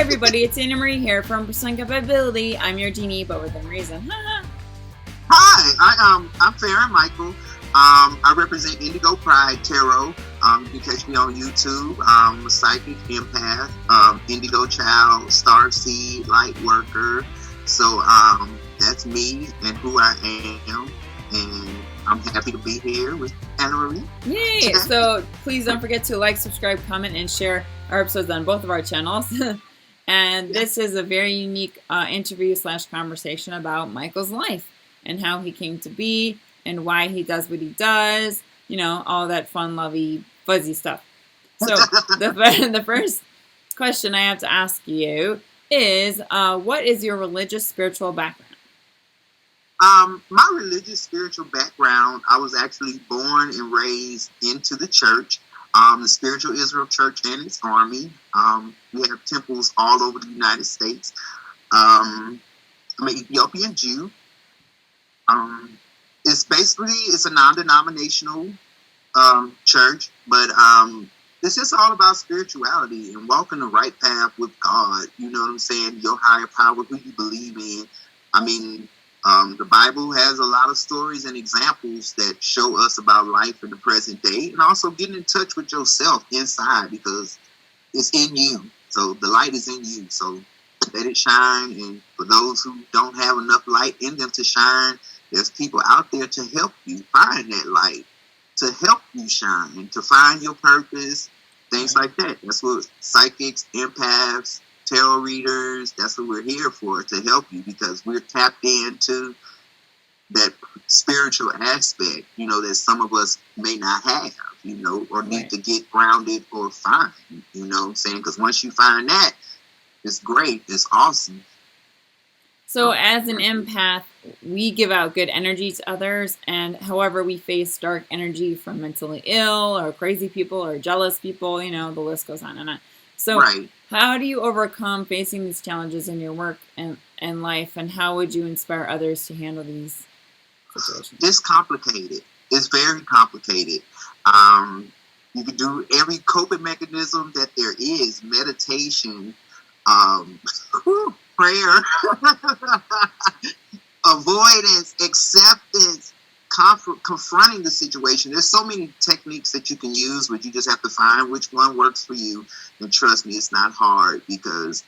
everybody, it's Anna Marie here from Pursuing Compatibility. I'm your genie, but within reason. Hi, I'm Farron Michael. I represent Indigo Pride Tarot. You can catch me on YouTube. I'm a psychic empath, Indigo Child, Starseed, Light Worker. So that's me and who I am. And I'm happy to be here with Anna Marie. Yay! Today. So please don't forget to like, subscribe, comment, and share our episodes on both of our channels. And this is a very unique interview / conversation about Michael's life and how he came to be and why he does what he does. You know, all that fun, lovey, fuzzy stuff. So the first question I have to ask you is, what is your religious spiritual background? My religious spiritual background, I was actually born and raised into the church, the Spiritual Israel Church and its army. We have temples all over the United States. I'm an Ethiopian Jew. It's a non-denominational church, but it's just all about spirituality and walking the right path with God. You know what I'm saying? Your higher power, who you believe in. I mean, the Bible has a lot of stories and examples that show us about life in the present day, and also getting in touch with yourself inside, because it's in you. So the light is in you. So let it shine. And for those who don't have enough light in them to shine, there's people out there to help you find that light, to help you shine, to find your purpose, things like that. That's what psychics, empaths, tarot readers, that's what we're here for, to help you, because we're tapped into that spiritual aspect, you know, that some of us may not have, you know, or need to get grounded or find, you know what I'm saying? Because once you find that, it's great, it's awesome. So as an empath, we give out good energy to others, and however we face dark energy from mentally ill or crazy people or jealous people, you know, the list goes on and on. So how do you overcome facing these challenges in your work and life, and how would you inspire others to handle these situations? It's complicated. It's very complicated. You can do every coping mechanism that there is: meditation, prayer, avoidance, acceptance, confronting the situation. There's so many techniques that you can use, but you just have to find which one works for you. And trust me, it's not hard, because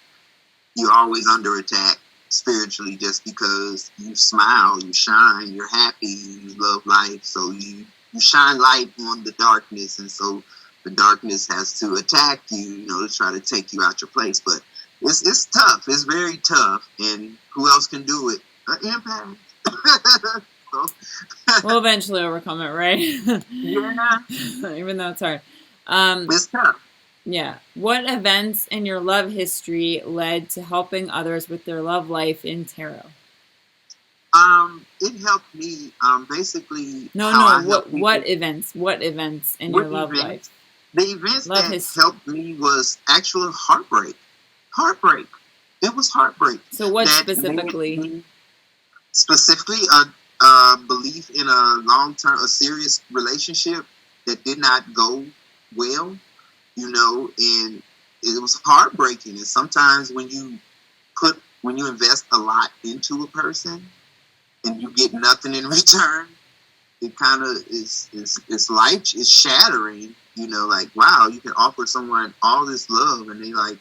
you're always under attack spiritually. Just because you smile, you shine, you're happy, you love life, so you shine light on the darkness, and so the darkness has to attack you, you know, to try to take you out your place. But it's tough. It's very tough. And who else can do it? An empath. We'll eventually overcome it, right? Yeah. Even though it's hard. It's tough. Yeah. What events in your love history led to helping others with their love life in tarot? It helped me, basically. What events in your love life? The events that helped me was actual heartbreak. It was heartbreak. So what specifically? Specifically, a belief in a serious relationship that did not go well, you know, and it was heartbreaking. And sometimes when you invest a lot into a person and you get nothing in return, it kind of is life is shattering, you know, like, wow, you can offer someone all this love and they like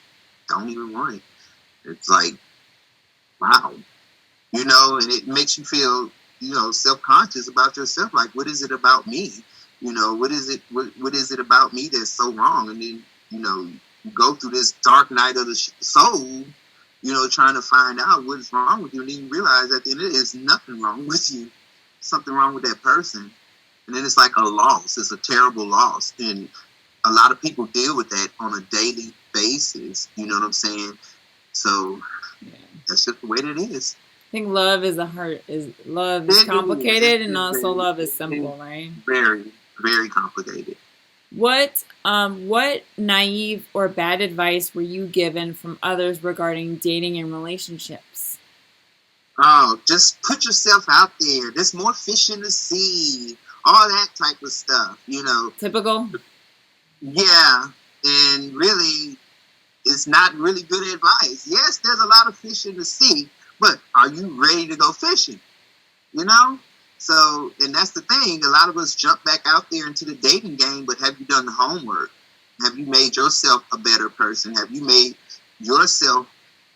don't even want it. It's like, wow, you know, and it makes you feel, you know, self-conscious about yourself. Like, what is it about me? You know, what is it about me that's so wrong? And then, you know, you go through this dark night of the soul, you know, trying to find out what is wrong with you. And then you realize at the end of it, there's nothing wrong with you. Something wrong with that person. And then it's like a loss. It's a terrible loss. And a lot of people deal with that on a daily basis. You know what I'm saying? So that's just the way that it is. I think love is complicated, and also love is simple, right? Very, very complicated. What naive or bad advice were you given from others regarding dating and relationships? Oh, just put yourself out there. There's more fish in the sea. All that type of stuff, you know. Typical? Yeah. And really, it's not really good advice. Yes, there's a lot of fish in the sea, but are you ready to go fishing? You know? So, and that's the thing. A lot of us jump back out there into the dating game, but have you done the homework? Have you made yourself a better person? Have you made yourself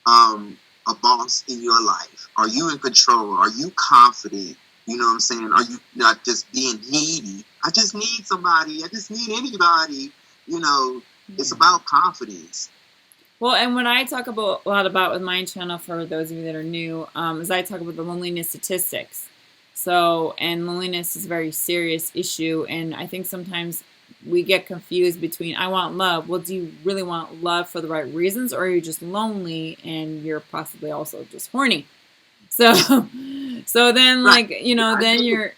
a boss in your life? Are you in control? Are you confident? You know what I'm saying? Are you not just being needy? I just need somebody. I just need anybody. You know, it's about confidence. Well, and what I talk about a lot about with my channel, for those of you that are new, is I talk about the loneliness statistics. So, and loneliness is a very serious issue, and I think sometimes we get confused between, I want love. Well, do you really want love for the right reasons, or are you just lonely and you're possibly also just horny? So, so then, like, you know, then you're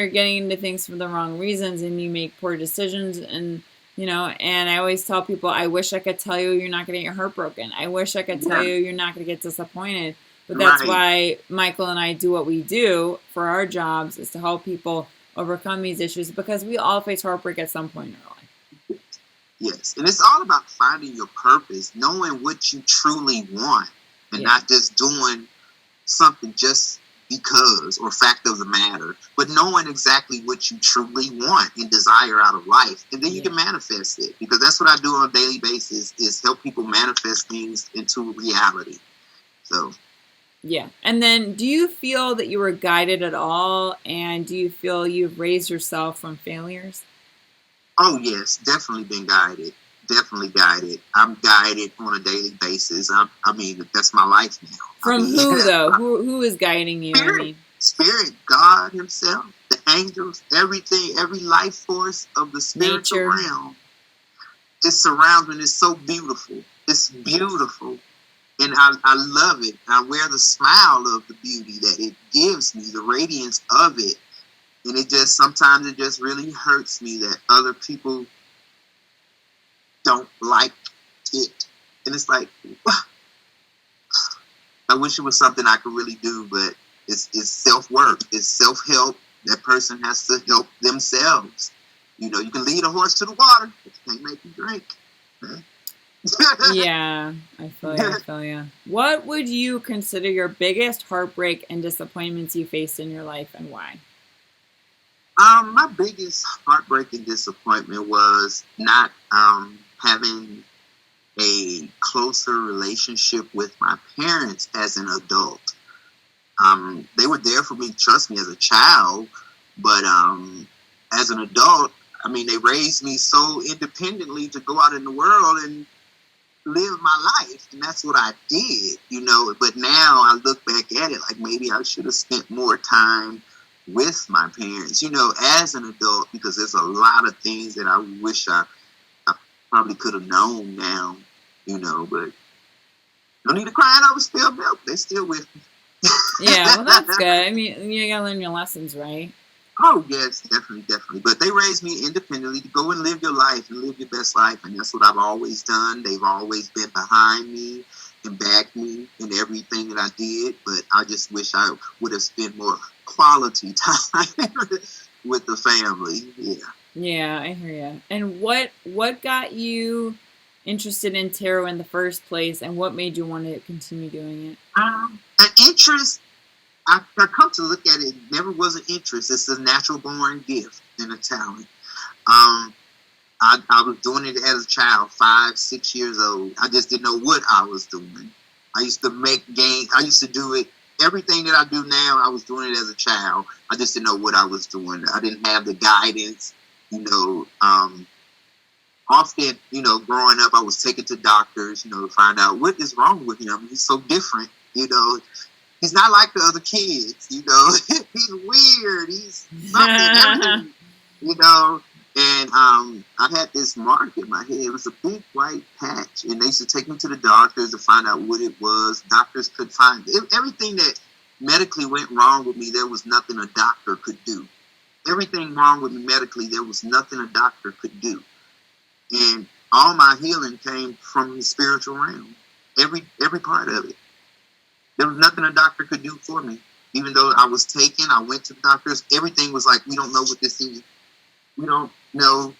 getting into things for the wrong reasons, and you make poor decisions. And you know, and I always tell people, I wish I could tell you you're not going to get your heart broken. I wish I could tell you you're not going to get disappointed. But that's why Michael and I do what we do for our jobs, is to help people overcome these issues, because we all face heartbreak at some point in our life. Yes, and it's all about finding your purpose, knowing what you truly want, and not just doing something just because, or fact of the matter, but knowing exactly what you truly want and desire out of life, and then you can manifest it, because that's what I do on a daily basis, is help people manifest things into reality. So yeah. And then, do you feel that you were guided at all, and do you feel you've raised yourself from failures? Oh yes, definitely been guided. Definitely guided. I'm guided on a daily basis. I mean, that's my life now. From who, though? Who is guiding you? Spirit, God Himself, the angels, everything, every life force of the spiritual realm. Just surrounds me. It's so beautiful. It's beautiful. And I love it. I wear the smile of the beauty that it gives me, the radiance of it. And it just, sometimes it just really hurts me that other people don't like it. And it's like, I wish it was something I could really do, but it's self-work. It's self-help. That person has to help themselves. You know, you can lead a horse to the water, but you can't make him drink. Yeah, I feel you. What would you consider your biggest heartbreak and disappointments you faced in your life, and why? My biggest heartbreak and disappointment was not having a closer relationship with my parents as an adult. They were there for me, trust me, as a child, but as an adult, I mean, they raised me so independently to go out in the world and live my life, and that's what I did, you know. But now I look back at it like maybe I should have spent more time with my parents, you know, as an adult, because there's a lot of things that I wish I probably could have known now, you know. But no need to cry over spilled milk. They're still with me. Yeah, well, that's good. I mean, you gotta learn your lessons, right? Oh, yes, definitely. But they raised me independently to go and live your life and live your best life. And that's what I've always done. They've always been behind me and backed me in everything that I did. But I just wish I would have spent more quality time with the family. Yeah. Yeah, I hear you. And what got you interested in tarot in the first place, and what made you want to continue doing it? An interest. I come to look at it, never was an interest. It's a natural born gift and a talent. I was doing it as a child, 5, 6 years old. I just didn't know what I was doing. I used to make games. I used to do it. Everything that I do now, I was doing it as a child. I just didn't know what I was doing. I didn't have the guidance, you know. Often, you know, growing up, I was taken to doctors, you know, to find out what is wrong with him. He's so different, you know. He's not like the other kids, you know. He's weird. He's something, you know. And I had this mark in my head. It was a big white patch. And they used to take me to the doctors to find out what it was. Doctors could find it. Everything that medically went wrong with me, there was nothing a doctor could do. Everything wrong with me medically, there was nothing a doctor could do. And all my healing came from the spiritual realm. Every part of it. There was nothing a doctor could do for me. Even though I was taken, I went to the doctors. Everything was like, we don't know what this is. We don't know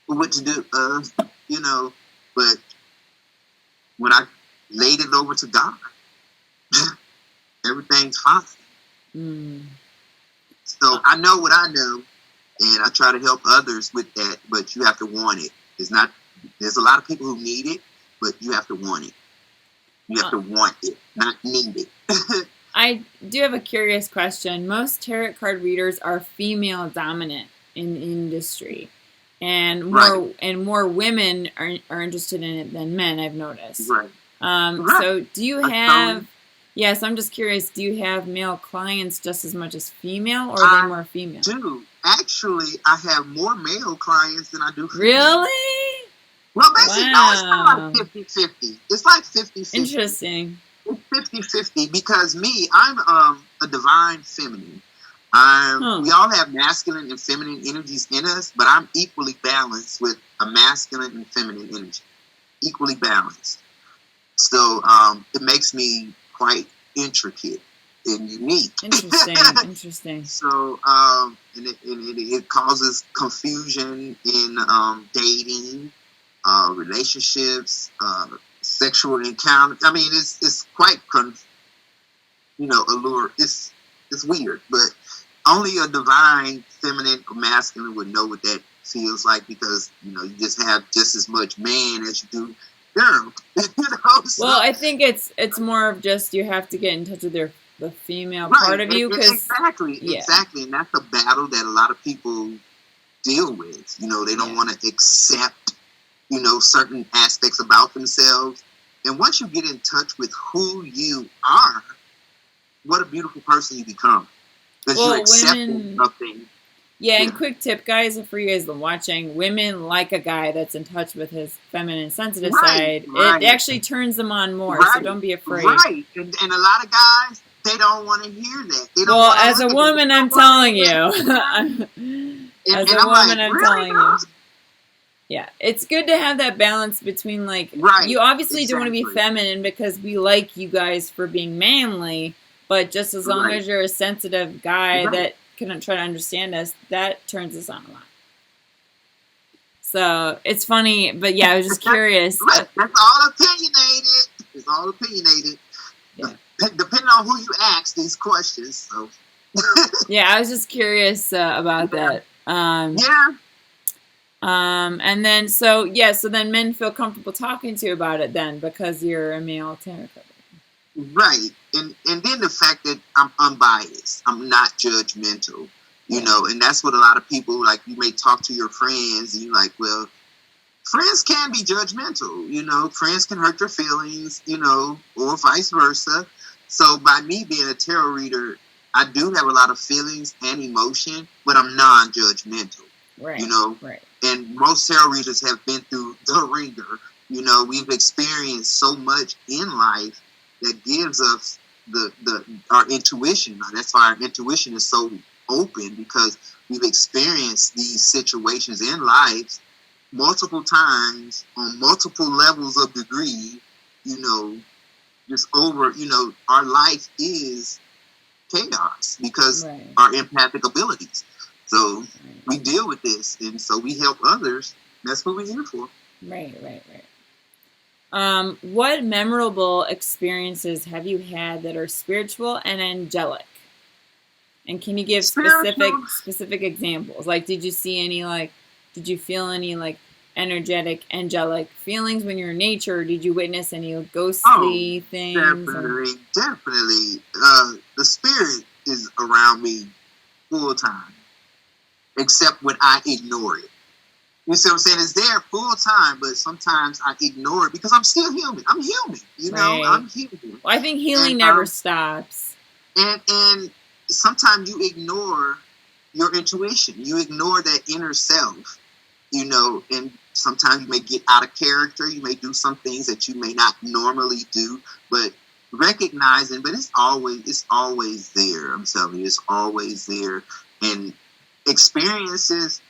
what to do, you know. But when I laid it over to God, everything's fine. Mm. So I know what I know, and I try to help others with that, but you have to want it. There's a lot of people who need it, but you have to want it. You have to want it, not need it. I do have a curious question. Most tarot card readers are female dominant in the industry, and more women are interested in it than men, I've noticed. Right. So do you have? Yes, I'm just curious. Do you have male clients just as much as female, or are they more female? Do actually, I have more male clients than I do female. Really? Well, basically, no, it's not like 50-50. It's like 50-50. Interesting. It's 50-50 because me, I'm a divine feminine. We all have masculine and feminine energies in us, but I'm equally balanced with a masculine and feminine energy. Equally balanced. So it makes me quite intricate and unique. Interesting. So and it causes confusion in dating, relationships, sexual encounter. I mean, it's quite allure. It's weird, but only a divine feminine or masculine would know what that feels like, because you just have just as much man as you do girl. So, well, I think it's more of just you have to get in touch with the female part of you, because exactly, and that's a battle that a lot of people deal with. They don't want to accept certain aspects about themselves. And once you get in touch with who you are, what a beautiful person you become. Because you're accepting something. Yeah, and quick tip, guys, for you guys watching, women like a guy that's in touch with his feminine, sensitive side. It actually turns them on more, so don't be afraid. Right, and a lot of guys, they don't want to hear that. They don't well, as a woman, I'm telling you. As a woman, I'm telling you. Yeah, it's good to have that balance between, you obviously don't want to be feminine because we like you guys for being manly, but just as long as you're a sensitive guy that can try to understand us, that turns us on a lot. So it's funny, but yeah, I was just curious. That's all opinionated. It's all opinionated. Yeah. Depending on who you ask these questions. So. Yeah, I was just curious about that. And then so then men feel comfortable talking to you about it then because you're a male tarot card. Right. And then the fact that I'm unbiased. I'm not judgmental. And that's what a lot of people, you may talk to your friends and you're like, well, friends can be judgmental, friends can hurt your feelings, or vice versa. So by me being a tarot reader, I do have a lot of feelings and emotion, but I'm non-judgmental. Right. Right. And most tarot readers have been through the ringer. We've experienced so much in life that gives us our intuition. That's why our intuition is so open, because we've experienced these situations in life multiple times on multiple levels of degree. Just over. Our life is chaos because our empathic abilities. So we deal with this, and so we help others. That's what we're here for. Right. What memorable experiences have you had that are spiritual and angelic? And can you give specific examples? Did you see any, did you feel any, energetic, angelic feelings when you're in nature? Or did you witness any ghostly things? Definitely. The spirit is around me full time, except when I ignore it. You see what I'm saying? It's there full time, but sometimes I ignore it because I'm still human. I'm human, I'm human. Well, I think healing never stops. And sometimes you ignore your intuition. You ignore that inner self, and sometimes you may get out of character. You may do some things that you may not normally do, but recognizing, but it's always there. I'm telling you, it's always there. And experiences,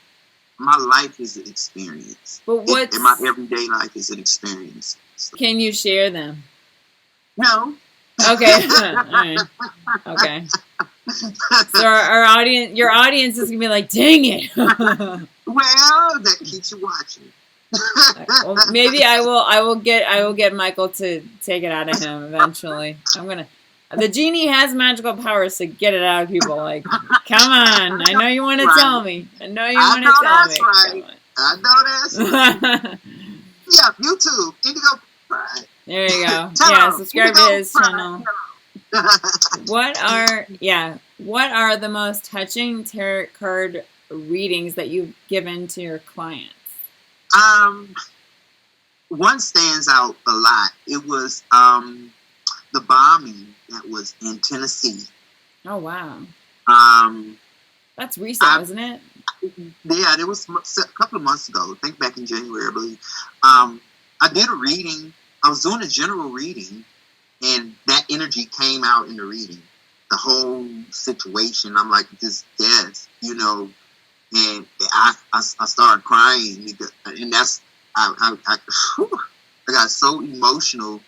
my life is an experience. But and my everyday life is an experience. So. Can you share them? No. Okay. All right. Okay. So your audience is gonna be like, dang it. Well, that keeps you watching. Well, maybe I will get Michael to take it out of him eventually. The genie has magical powers to get it out of people. Like, come on! I know you want to tell me. I know you want to tell me. Right. I know that's right. Yeah, YouTube, Indigo Pride. There you go. Yeah, subscribe to his channel. What are the most touching tarot card readings that you've given to your clients? One stands out a lot. It was the bombing that was in Tennessee. Oh wow. Um, That's recent, isn't it? Yeah, it was a couple of months ago. I think back in January, I believe. I did a reading. I was doing a general reading, and that energy came out in the reading. The whole situation. I'm like, this death, you know, and I started crying because, and that's I got so emotional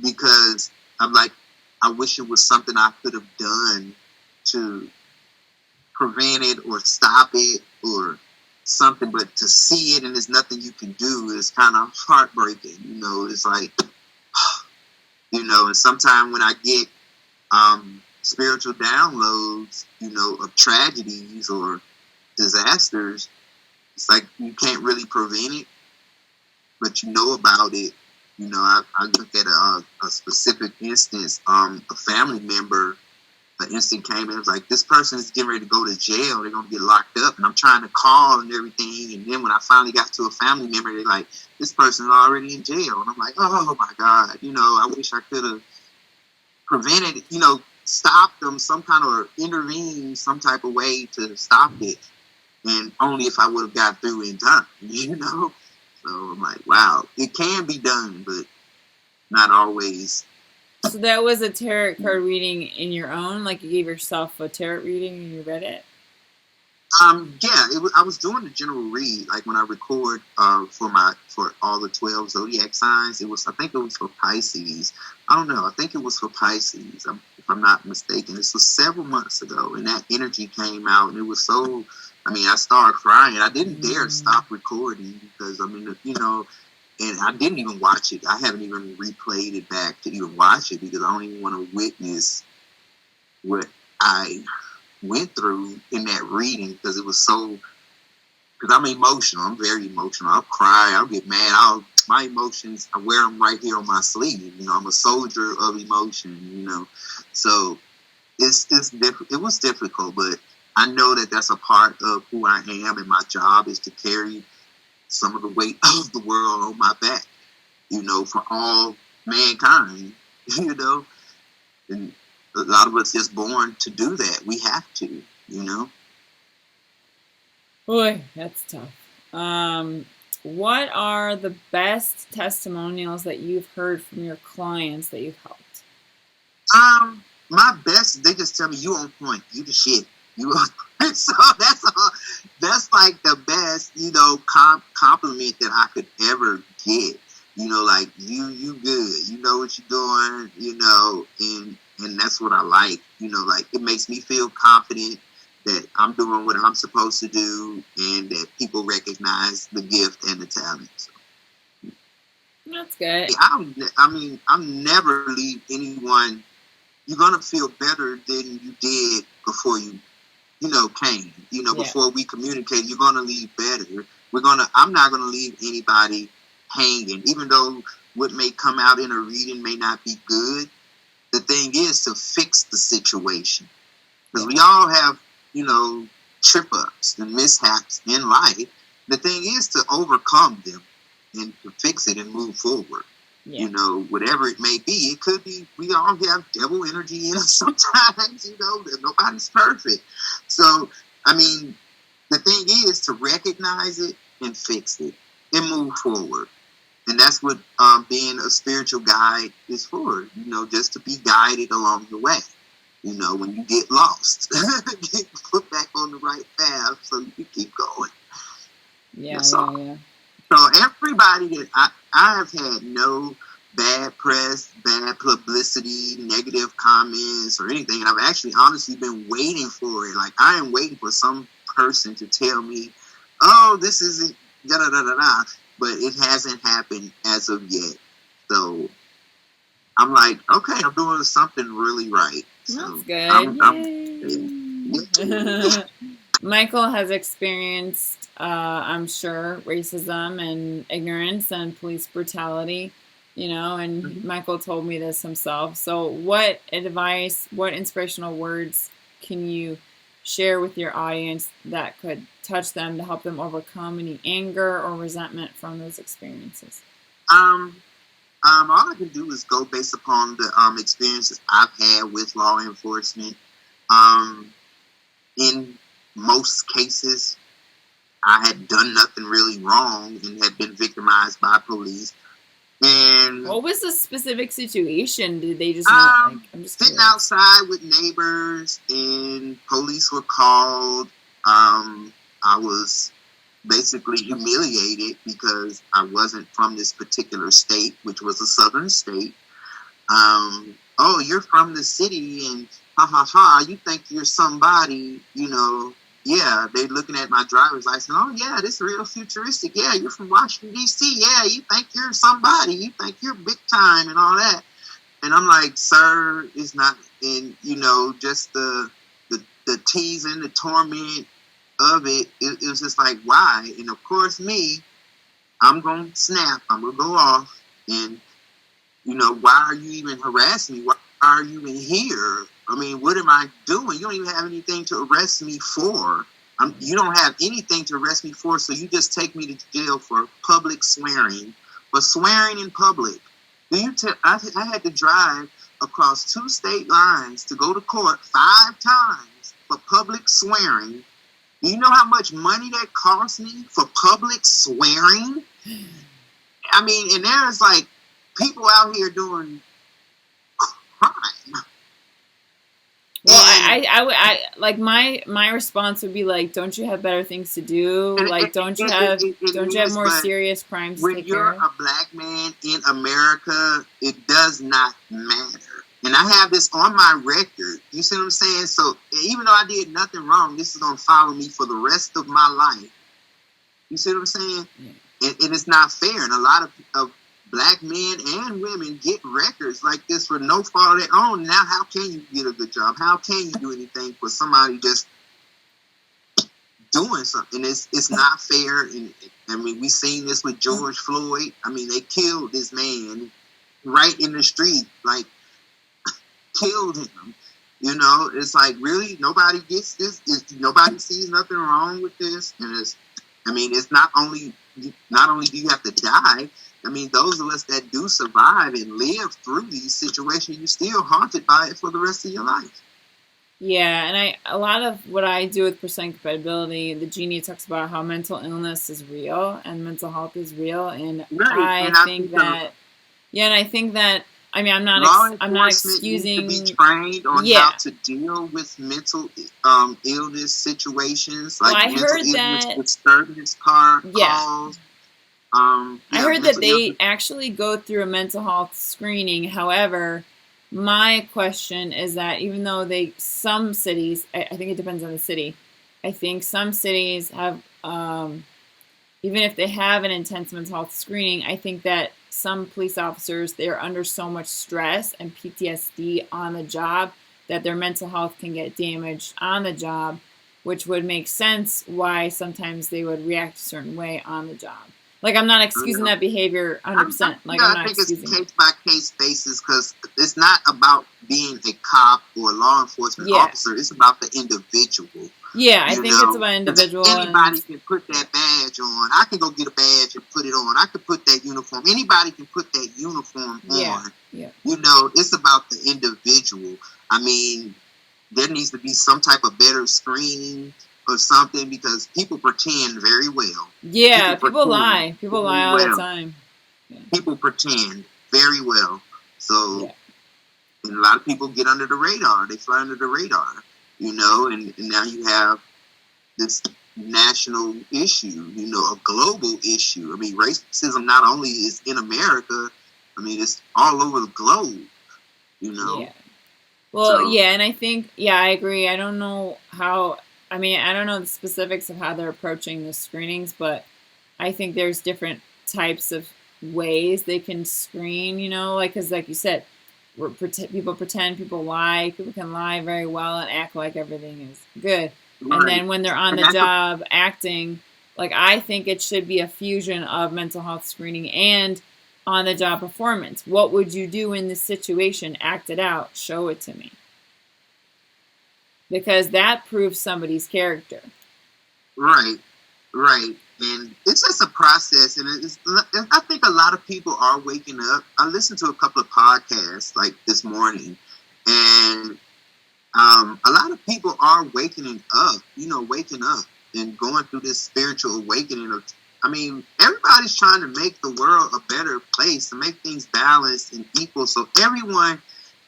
because I'm like, I wish it was something I could have done to prevent it or stop it or something, but to see it and there's nothing you can do is kind of heartbreaking. You know, it's like, you know, and sometimes when I get spiritual downloads, you know, of tragedies or disasters, it's like you can't really prevent it, but you know about it. You know, I looked at a specific instance, a family member, an instant came in, it was like, this person is getting ready to go to jail, they're going to get locked up, and I'm trying to call and everything, and then when I finally got to a family member, they're like, this person's already in jail, and I'm like, oh my God, you know, I wish I could have prevented, you know, stopped them some kind of, or intervened some type of way to stop it, and only if I would have got through in time, you know. So I'm like, wow, it can be done, but not always. So that was a tarot card reading in your own, like you gave yourself a tarot reading and you read it? Yeah, I was doing the general read, like when I record for all the 12 zodiac signs. I think it was for Pisces. I don't know. I think it was for Pisces, if I'm not mistaken. This was several months ago, and that energy came out, and it was so. I mean, I started crying. I didn't dare stop recording because, I mean, you know, and I didn't even watch it. I haven't even replayed it back to even watch it because I don't even want to witness what I went through in that reading because it was so. Because I'm emotional. I'm very emotional. I'll cry. I'll get mad. My emotions, I wear them right here on my sleeve. You know, I'm a soldier of emotion. You know, so it's difficult. It was difficult, but I know that that's a part of who I am, and my job is to carry some of the weight of the world on my back, you know, for all mankind, you know. And a lot of us just born to do that. We have to, you know. Boy, that's tough. What are the best testimonials that you've heard from your clients that you've helped? My best, they just tell me, you on point, you the shit. You so that's like the best, you know, compliment that I could ever get. You know, like you good, you know what you're doing, you know, and that's what I like. You know, like it makes me feel confident that I'm doing what I'm supposed to do, and that people recognize the gift and the talent. So, that's good. I'm never leave anyone. You're gonna feel better than you did before you know, came. You know, before we communicate, you're gonna leave better. I'm not gonna leave anybody hanging, even though what may come out in a reading may not be good. The thing is to fix the situation, because we all have, you know, trip ups and mishaps in life. The thing is to overcome them and to fix it and move forward. You know, whatever it may be, it could be, we all have devil energy in us sometimes, you know, nobody's perfect. So, I mean, the thing is to recognize it and fix it and move forward. And that's what being a spiritual guide is for, you know, just to be guided along the way. You know, when you get lost, get put back on the right path so you can keep going. Yeah. So everybody that I have had no bad press, bad publicity, negative comments or anything. And I've actually honestly been waiting for it. Like I am waiting for some person to tell me, oh, this isn't da da da da da. but it hasn't happened as of yet. So I'm like, okay, I'm doing something really right. So That's good. I'm Michael has experienced, I'm sure, racism and ignorance and police brutality, and Michael told me this himself. So what advice, what inspirational words can you share with your audience that could touch them to help them overcome any anger or resentment from those experiences? All I can do is go based upon the experiences I've had with law enforcement. In most cases, I had done nothing really wrong and had been victimized by police. And what was the specific situation? Did they just not, I'm just sitting curious. outside with neighbors and police were called. I was basically humiliated because I wasn't from this particular state, which was a southern state. Oh, you're from the city and ha ha ha, you think you're somebody, yeah, they're looking at my driver's license. Oh, yeah, this is real futuristic. Yeah, you're from Washington, D.C. Yeah, you think you're somebody. You think you're big time and all that. And I'm like, sir, it's not, and, just the teasing, the torment of it, it was just like, why? And, of course, me, I'm going to snap. I'm going to go off. And, why are you even harassing me? Why are you even here? I mean, what am I doing? You don't even have anything to arrest me for. You don't have anything to arrest me for, so you just take me to jail for public swearing. For swearing in public. I had to drive across 2 state lines to go to court 5 times for public swearing. Do you know how much money that cost me for public swearing? I mean, and there's like people out here doing crime. Well, I like my response would be like, don't you have better things to do? Like, don't you have more serious crimes to take care of? When you're a black man in America, it does not matter. And I have this on my record. You see what I'm saying? So even though I did nothing wrong, this is going to follow me for the rest of my life. You see what I'm saying? Yeah. And it's not fair. And a lot of black men and women get records like this for no fault of their own. Now, how can you get a good job? How can you do anything for somebody just doing something? It's not fair. And I mean, we seen this with George Floyd. I mean, they killed this man right in the street, like killed him. It's like, really, nobody gets this. Nobody sees nothing wrong with this. And it's not only do you have to die. I mean, those of us that do survive and live through these situations, you're still haunted by it for the rest of your life. Yeah, and a lot of what I do with Pursuing Compatibility, the Genie talks about how mental illness is real and mental health is real, and right. I think that I mean, I'm not excusing. To be trained on how to deal with mental illness situations, like I heard that disturbance calls. I heard that they actually go through a mental health screening. However, my question is that even though some cities, I think it depends on the city, I think some cities have, even if they have an intense mental health screening, I think that some police officers, they're under so much stress and PTSD on the job that their mental health can get damaged on the job, which would make sense why sometimes they would react a certain way on the job. Like, I'm not excusing that behavior 100%. Like, I'm not excusing it. I think it's case-by-case basis because it's not about being a cop or a law enforcement officer. It's about the individual. Yeah, I think it's about individual. Anybody can put that badge on. I can go get a badge and put it on. I can put that uniform. Anybody can put that uniform on. Yeah. It's about the individual. I mean, there needs to be some type of better screening or something because people pretend very well. Yeah, people lie. People lie all the time. Yeah. People pretend very well. So, and a lot of people get under the radar. They fly under the radar, and now you have this national issue, a global issue. I mean, racism not only is in America, I mean, it's all over the globe, Yeah. Well, and I think, I agree. I don't know I don't know the specifics of how they're approaching the screenings, but I think there's different types of ways they can screen, you know, like, because like you said, people pretend, people lie, people can lie very well and act like everything is good. Right. And then when they're on the job acting, like, I think it should be a fusion of mental health screening and on the job performance. What would you do in this situation? Act it out. Show it to me. Because that proves somebody's character. Right. And it's just a process, and I think a lot of people are waking up. I listened to a couple of podcasts like this morning, and a lot of people are waking up and going through this spiritual awakening. Everybody's trying to make the world a better place, to make things balanced and equal, so everyone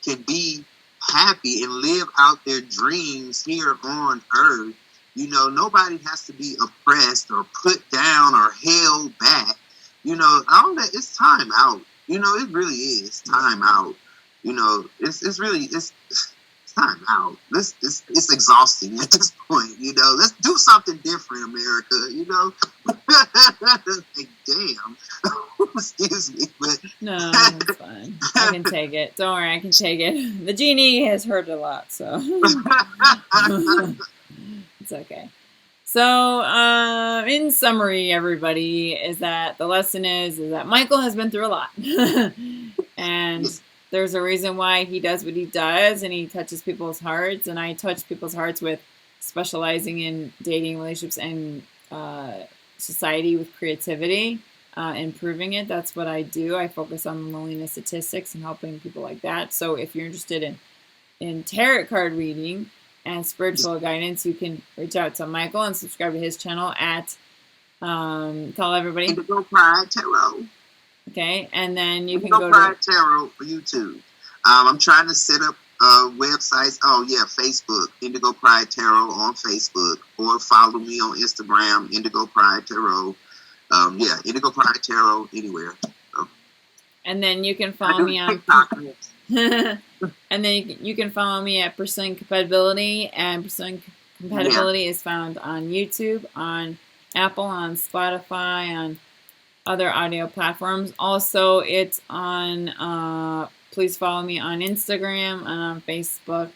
can be happy and live out their dreams here on earth. You know, nobody has to be oppressed or put down or held back. You know, all that, it's time out. You know, it really is time out. You know, it's time out. It's exhausting at this point. You know, let's do something different, America. You know, like, damn. Excuse me, but no, it's fine. I can take it. Don't worry, I can take it. The genie has heard a lot, so it's okay. So, in summary, everybody, is that the lesson is that Michael has been through a lot, and there's a reason why he does what he does, and he touches people's hearts, and I touch people's hearts with specializing in dating, relationships, and society with creativity, improving it. That's what I do. I focus on loneliness statistics and helping people like that. So if you're interested in tarot card reading and spiritual guidance, you can reach out to Michael and subscribe to his channel at tell everybody. Indigo Pride Tarot. Okay, and then you can go to Tarot for YouTube. I'm trying to set up websites. Oh yeah, Facebook, Indigo Pride Tarot on Facebook, or follow me on Instagram, Indigo Pride Tarot. Indigo Pride Tarot anywhere. So. And then you can follow me on TikTok. And then you can follow me at Pursuing Compatibility, and Pursuing Compatibility is found on YouTube, on Apple, on Spotify, on other audio platforms. Also, it's on, please follow me on Instagram and on Facebook.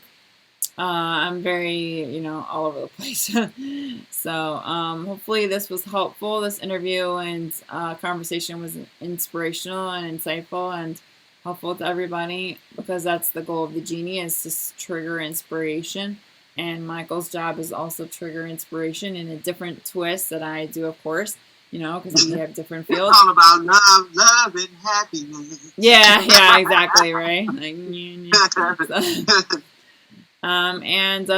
I'm very, all over the place. So, hopefully this was helpful. This interview and conversation was inspirational and insightful and helpful to everybody, because that's the goal of the genie, is to trigger inspiration. And Michael's job is also trigger inspiration in a different twist that I do, of course. Because we have different fields. It's all about love, and happiness. Yeah, exactly, right? And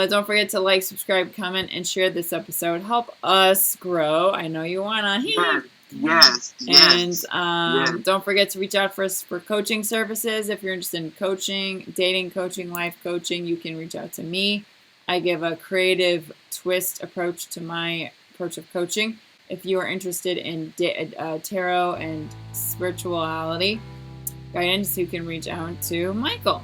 don't forget to like, subscribe, comment, and share this episode. Help us grow. I know you wanna. Yes. And don't forget to reach out for us for coaching services. If you're interested in coaching, dating coaching, life coaching, you can reach out to me. I give a creative twist approach to my approach of coaching. If you are interested in tarot and spirituality guidance, you can reach out to Michael.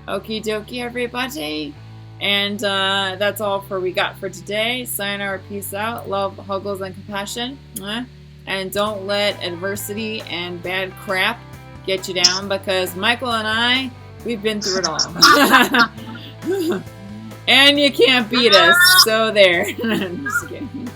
Okie dokie, everybody. And that's all we got for today. Sayonara, peace out. Love, huggles, and compassion. And don't let adversity and bad crap get you down, because Michael and I, we've been through it all. And you can't beat us. So there. Just kidding.